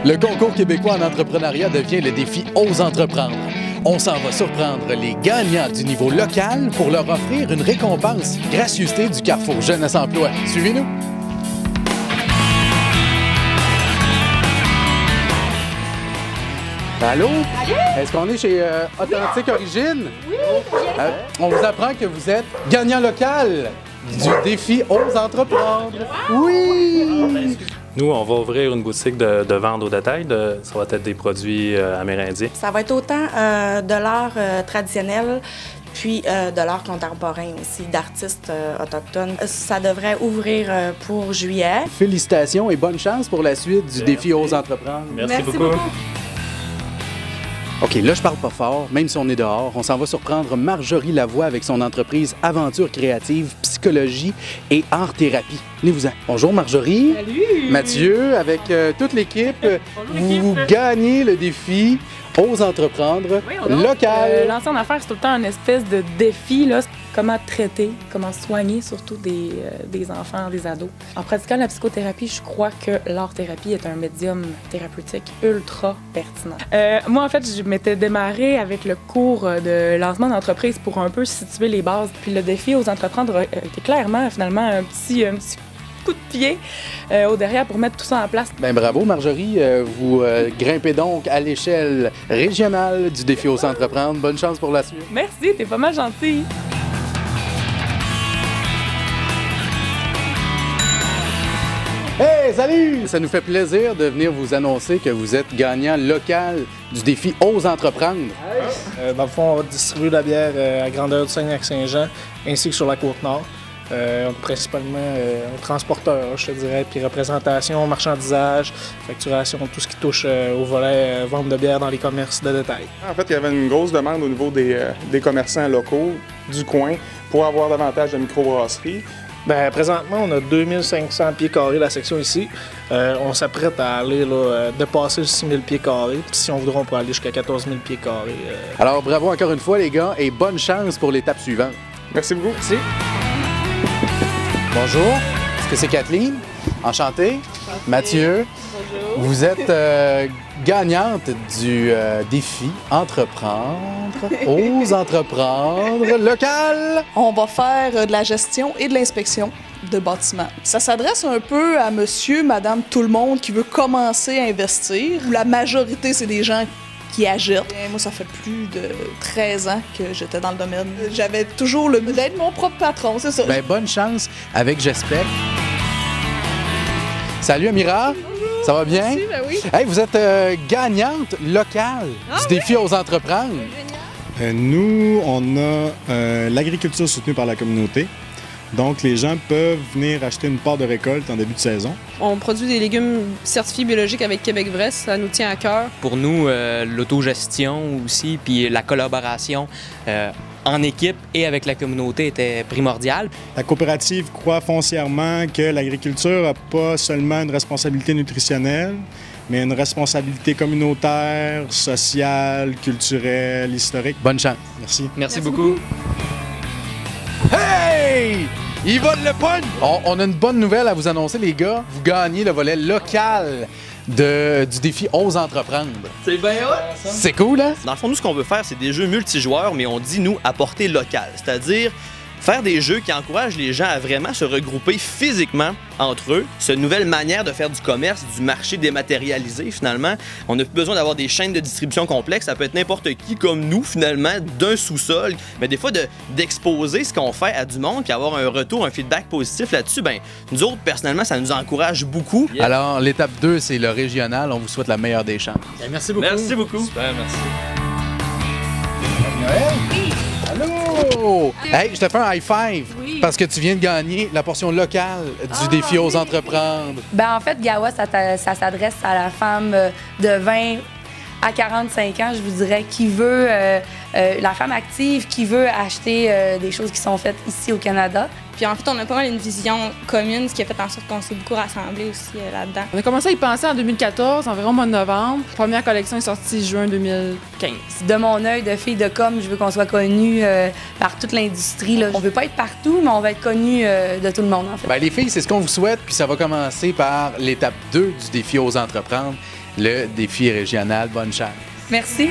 Le concours québécois en entrepreneuriat devient le défi Ose entreprendre. On s'en va surprendre les gagnants du niveau local pour leur offrir une récompense. Gracieuseté du Carrefour Jeunesse Emploi. Suivez-nous. Allô? Est-ce qu'on est chez Authentique Origine? Oui! On vous apprend que vous êtes gagnant local du défi Ose entreprendre. Oui! Nous, on va ouvrir une boutique de vente au détail. Ça va être des produits amérindiens. Ça va être autant de l'art traditionnel, puis de l'art contemporain aussi, d'artistes autochtones. Ça devrait ouvrir pour juillet. Félicitations et bonne chance pour la suite du défi Ose entreprendre. Merci beaucoup. OK, là, je parle pas fort, même si on est dehors. On s'en va surprendre Marjorie Lavoie avec son entreprise Aventure créative, psychologie et art-thérapie. Venez-vous-en. Bonjour, Marjorie. Salut. Mathieu, avec toute l'équipe, vous gagnez le défi Ose entreprendre local. Lancer en affaires, c'est tout le temps une espèce de défi, là. Comment traiter, comment soigner surtout des enfants, des ados. En pratiquant la psychothérapie, je crois que l'art-thérapie est un médium thérapeutique ultra pertinent. Moi, en fait, je m'étais démarrée avec le cours de lancement d'entreprise pour un peu situer les bases. Puis le défi Ose entreprendre était clairement, finalement, un petit coup de pied au derrière pour mettre tout ça en place. Bien, bravo, Marjorie. Vous grimpez donc à l'échelle régionale du défi Ose entreprendre. Bonne chance pour la suite. Merci, t'es pas mal gentil. Hey, salut! Ça nous fait plaisir de venir vous annoncer que vous êtes gagnant local du défi Ose entreprendre. Dans le fond, on va distribuer de la bière à grandeur du Saguenay-Lac-Saint-Jean ainsi que sur la Côte-Nord. On est principalement un transporteur, je te dirais, puis représentation, marchandisage, facturation, tout ce qui touche au volet vente de bière dans les commerces de détail. En fait, il y avait une grosse demande au niveau des commerçants locaux du coin pour avoir davantage de microbrasseries. Bien, présentement, on a 2500 pieds carrés la section ici. On s'apprête à aller dépasser le 6000 pieds carrés. Puis si on voudrait, on pourrait aller jusqu'à 14 000 pieds carrés. Alors, bravo encore une fois, les gars, et bonne chance pour l'étape suivante. Merci beaucoup. Merci. Bonjour. Est-ce que c'est Kathleen? Enchantée. Mathieu. Bonjour. Vous êtes gagnante du défi Entreprendre, Ose entreprendre local. On va faire de la gestion et de l'inspection de bâtiments. Ça s'adresse un peu à monsieur, madame, tout le monde qui veut commencer à investir. La majorité, c'est des gens qui agitent. Et moi, ça fait plus de 13 ans que j'étais dans le domaine. J'avais toujours le but d'être mon propre patron, c'est ça. Bien, bonne chance avec J'espère. Salut Amira. Bonjour. Ça va bien? Merci, ben oui. Hey, vous êtes gagnante locale du défi Ose entreprendre. Nous, on a l'agriculture soutenue par la communauté. Donc, les gens peuvent venir acheter une part de récolte en début de saison. On produit des légumes certifiés biologiques avec Québec Vrai, ça nous tient à cœur. Pour nous, l'autogestion aussi, puis la collaboration en équipe et avec la communauté était primordiale. La coopérative croit foncièrement que l'agriculture n'a pas seulement une responsabilité nutritionnelle, mais une responsabilité communautaire, sociale, culturelle, historique. Bonne chance. Merci. Merci beaucoup. Hey! Il vole le pogne! On a une bonne nouvelle à vous annoncer, les gars. Vous gagnez le volet local du défi Ose entreprendre. C'est bien hot! C'est cool, hein? Dans le fond, nous, ce qu'on veut faire, c'est des jeux multijoueurs, mais on dit, nous, à portée locale. C'est-à-dire faire des jeux qui encouragent les gens à vraiment se regrouper physiquement entre eux. C'est une nouvelle manière de faire du commerce, du marché dématérialisé, finalement. On n'a plus besoin d'avoir des chaînes de distribution complexes. Ça peut être n'importe qui, comme nous, finalement, d'un sous-sol. Mais des fois, d'exposer ce qu'on fait à du monde puis avoir un retour, un feedback positif là-dessus, ben nous autres, personnellement, ça nous encourage beaucoup. Yeah. Alors, l'étape 2, c'est le régional. On vous souhaite la meilleure des chances. Bien, merci beaucoup. Merci beaucoup. Super, merci. Allô! Hey, je te fais un high five parce que tu viens de gagner la portion locale du défi Ose entreprendre. Ben en fait, Gawa, ça s'adresse à la femme de 20 à 45 ans, je vous dirais, qui veut, la femme active qui veut acheter des choses qui sont faites ici au Canada. Puis en fait, on a pas mal une vision commune, ce qui a fait en sorte qu'on s'est beaucoup rassemblés aussi là-dedans. On a commencé à y penser en 2014, environ au mois de novembre. La première collection est sortie juin 2015. De mon œil de fille de com, je veux qu'on soit connus par toute l'industrie. On veut pas être partout, mais on va être connus de tout le monde, en fait. Bien, les filles, c'est ce qu'on vous souhaite, puis ça va commencer par l'étape 2 du défi Ose entreprendre. le défi régional. Bonne chance. Merci.